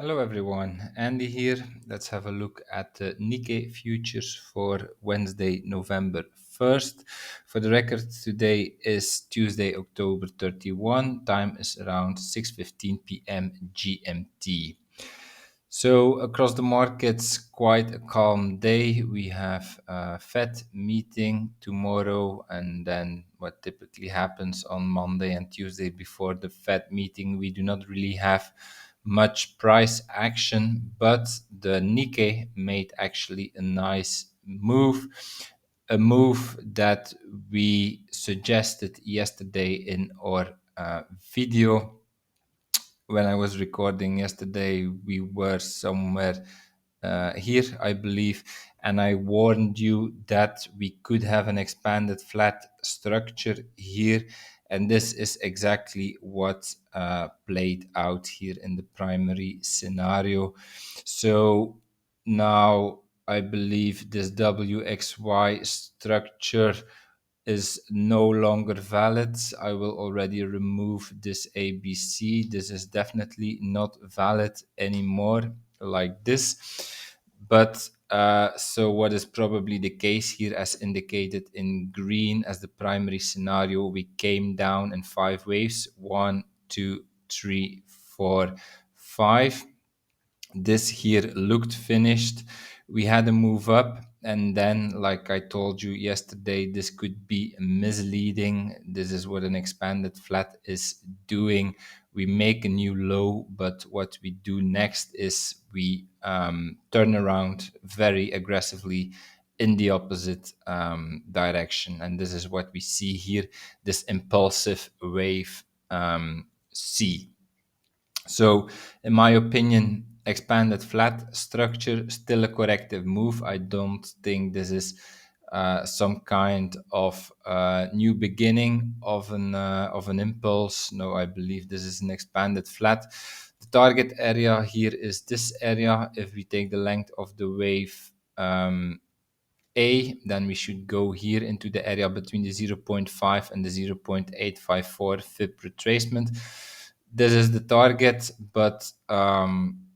Hello everyone, Andy here. Let's have a look at the Nikkei futures for Wednesday, November 1st. For the record, today is Tuesday, October 31. Time is around 6:15 p.m. GMT. So across the markets, quite a calm day. We have a Fed meeting tomorrow, and then what typically happens on Monday and Tuesday before the Fed meeting, we do not really have much price action, but the Nikkei made actually a nice move, a move that we suggested yesterday in our video. When I was recording yesterday, we were somewhere here, I believe, and I warned you that we could have an expanded flat structure here, and this is exactly what played out here in the primary scenario. So now I believe this WXY structure is no longer valid. I will already remove this ABC. This is definitely not valid anymore like this. But so what is probably the case here, as indicated in green as the primary scenario, we came down in 5 waves, 1, 2, 3, 4, 5. This here looked finished. We had a move up, and then, like I told you yesterday, this could be misleading. This is what an expanded flat is doing. We make a new low, but what we do next is we turn around very aggressively in the opposite direction, and this is what we see here, this impulsive wave C. So, in my opinion, expanded flat structure, still a corrective move. I don't think this is some kind of new beginning of an impulse. No, I believe this is an expanded flat. The target area here is this area. If we take the length of the wave A, then we should go here into the area between the 0.5 and the 0.854 FIB retracement. This is the target, but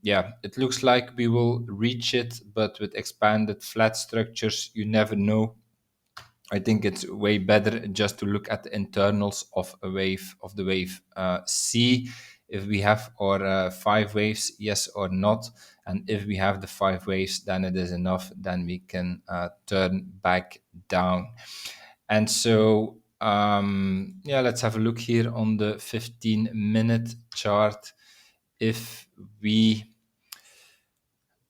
yeah, it looks like we will reach it, but with expanded flat structures, you never know. I think it's way better just to look at the internals of a wave, of the wave C. If we have our 5 waves, yes or not. And if we have the 5 waves, then it is enough. Then we can turn back down. And so, yeah, let's have a look here on the 15-minute chart. If we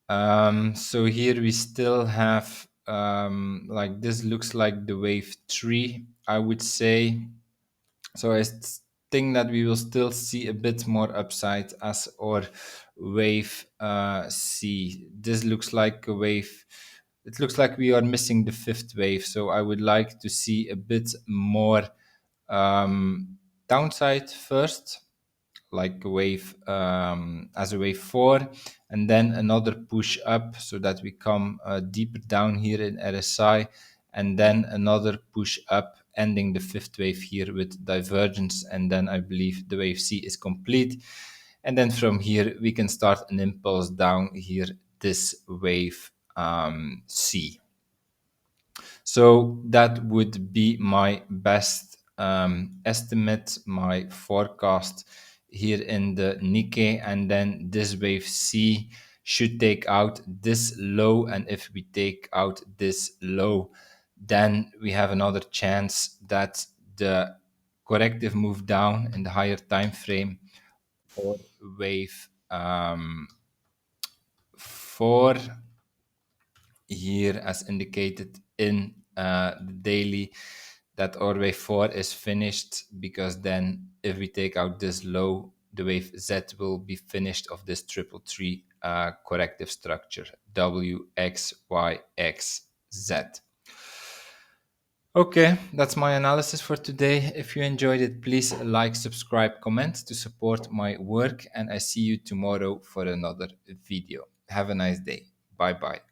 so here we still have like this looks like the wave 3, I would say. So I think that we will still see a bit more upside as our wave C. This looks like a wave. It looks like we are missing the 5th wave. So I would like to see a bit more downside first, like a wave as a wave 4, and then another push up so that we come deeper down here in RSI, and then another push up ending the 5th wave here with divergence, and then I believe the wave C is complete, and then from here we can start an impulse down here, this wave C. So that would be my best estimate, my forecast here in the Nikkei, and then this wave C should take out this low, and if we take out this low, then we have another chance that the corrective move down in the higher time frame or wave 4 here as indicated in the daily, that our wave 4 is finished, because then if we take out this low, the wave Z will be finished of this 333 corrective structure, WXYXZ. Okay, that's my analysis for today. If you enjoyed it, please like, subscribe, comment to support my work, and I see you tomorrow for another video. Have a nice day. Bye bye.